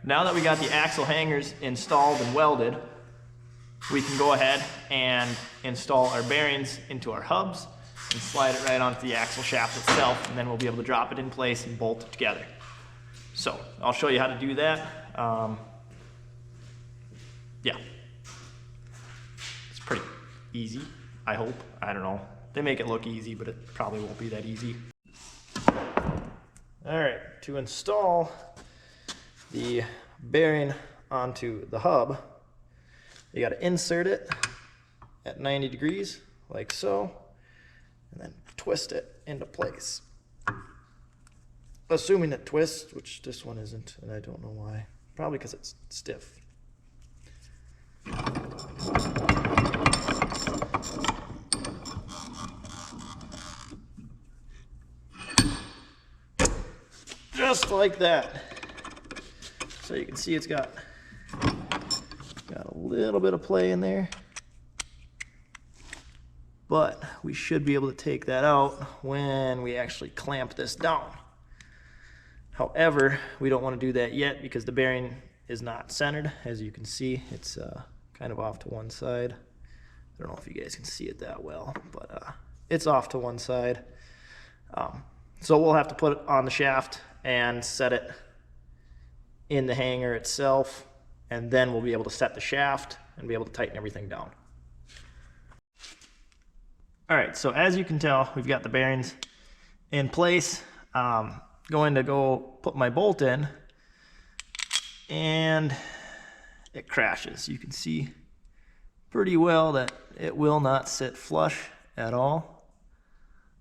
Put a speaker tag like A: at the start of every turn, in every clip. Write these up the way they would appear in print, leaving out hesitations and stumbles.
A: now that we got the axle hangers installed and welded, we can go ahead and install our bearings into our hubs and slide it right onto the axle shaft itself, and then we'll be able to drop it in place and bolt it together. So I'll show you how to do that. Yeah, it's pretty easy, I hope. I don't know. They make it look easy, but it probably won't be that easy. All right, to install the bearing onto the hub, you got to insert it at 90 degrees, like so, and then twist it into place. Assuming it twists, which this one isn't, and I don't know why. Probably because it's stiff. Just like that. So you can see it's got a little bit of play in there, but we should be able to take that out when we actually clamp this down. However, we don't want to do that yet because the bearing is not centered. As you can see, it's kind of off to one side. I don't know if you guys can see it that well, but it's off to one side. So we'll have to put it on the shaft and set it in the hanger itself, and then we'll be able to set the shaft and be able to tighten everything down. All right, so as you can tell, we've got the bearings in place. Going to go put my bolt in, and it crashes. You can see pretty well that it will not sit flush at all.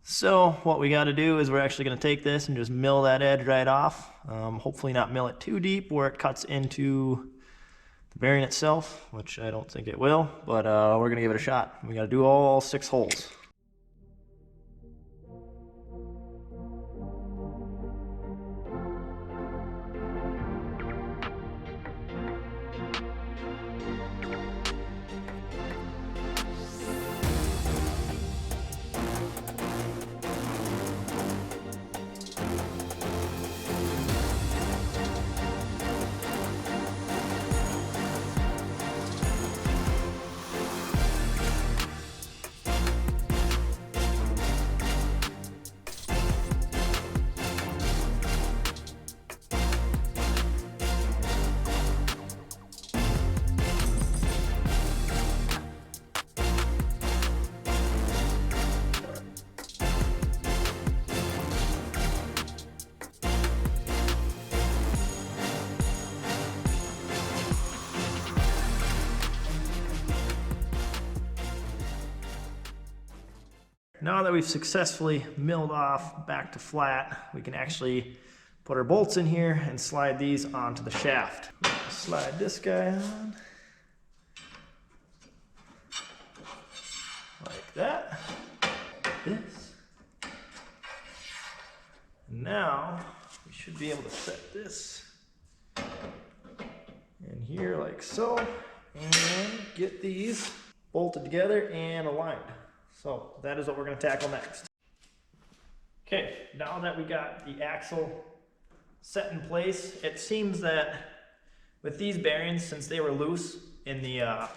A: So what we got to do is we're actually going to take this and just mill that edge right off. Hopefully not mill it too deep where it cuts into the bearing itself, which I don't think it will, but we're going to give it a shot. We got to do all 6 holes. Now that we've successfully milled off back to flat, we can actually put our bolts in here and slide these onto the shaft. Slide this guy on, like that, like this. And now we should be able to set this in here like so, and get these bolted together and aligned. So that is what we're going to tackle next. Okay, now that we got the axle set in place, it seems that with these bearings, since they were loose in the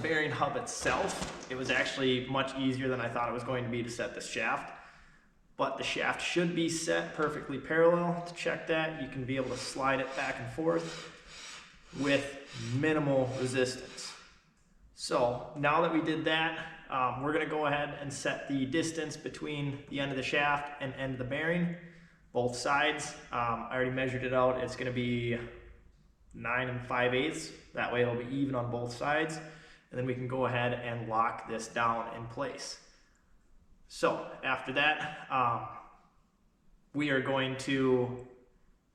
A: bearing hub itself, it was actually much easier than I thought it was going to be to set the shaft. But the shaft should be set perfectly parallel. To check that, you can be able to slide it back and forth with minimal resistance. So now that we did that, we're going to go ahead and set the distance between the end of the shaft and end of the bearing, both sides. I already measured it out. It's going to be 9 5/8. That way it'll be even on both sides. And then we can go ahead and lock this down in place. So after that, we are going to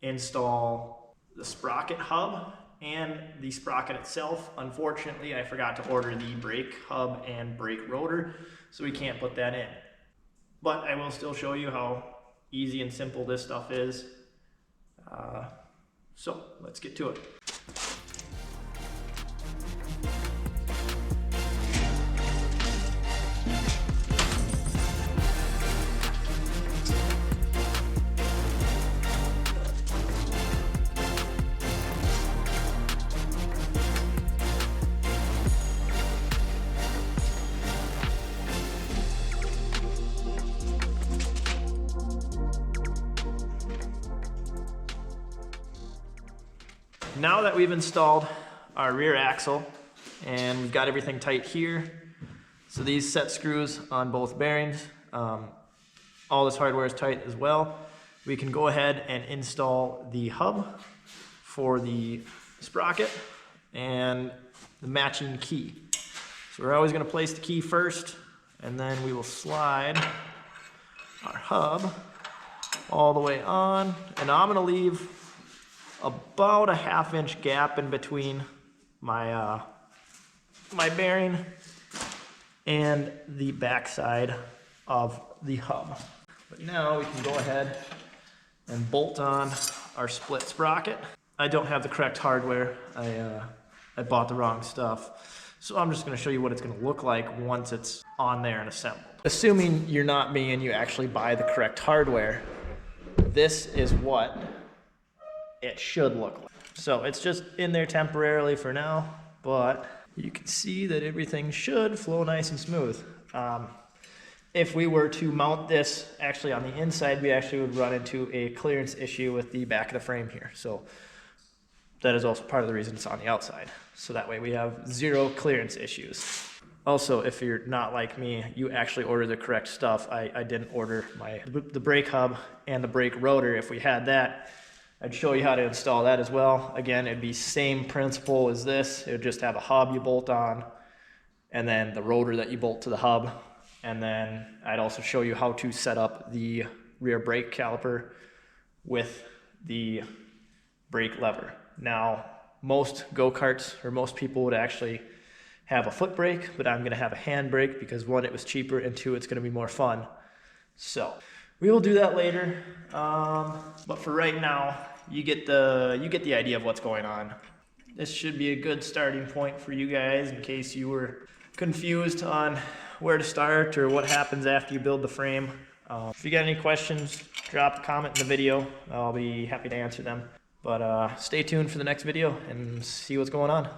A: install the sprocket hub and the sprocket itself. Unfortunately, I forgot to order the brake hub and brake rotor, so we can't put that in. But I will still show you how easy and simple this stuff is. So let's get to it. now that we've installed our rear axle and we've got everything tight here, so these set screws on both bearings, all this hardware is tight as well, we can go ahead and install the hub for the sprocket and the matching key. So we're always going to place the key first, and then we will slide our hub all the way on, and I'm going to leave about a 1/2 inch gap in between my my bearing and the back side of the hub. But now we can go ahead and bolt on our split sprocket. I don't have the correct hardware. I bought the wrong stuff. So I'm just going to show you what it's going to look like once it's on there and assembled. Assuming you're not me and you actually buy the correct hardware, this is what it should look like. So it's just in there temporarily for now, but you can see that everything should flow nice and smooth. If we were to mount this actually on the inside, we actually would run into a clearance issue with the back of the frame here. So that is also part of the reason it's on the outside. So that way we have 0 clearance issues. Also, if you're not like me, you actually order the correct stuff. I didn't order the brake hub and the brake rotor. If we had that, I'd show you how to install that as well. Again, it'd be same principle as this. It would just have a hub you bolt on, and then the rotor that you bolt to the hub. And then I'd also show you how to set up the rear brake caliper with the brake lever. Now, most go-karts or most people would actually have a foot brake, but I'm gonna have a hand brake because 1, it was cheaper, and 2, it's gonna be more fun. So we will do that later. But for right now, you get the idea of what's going on. This should be a good starting point for you guys in case you were confused on where to start or what happens after you build the frame. If you got any questions, drop a comment in the video. I'll be happy to answer them. But stay tuned for the next video and see what's going on.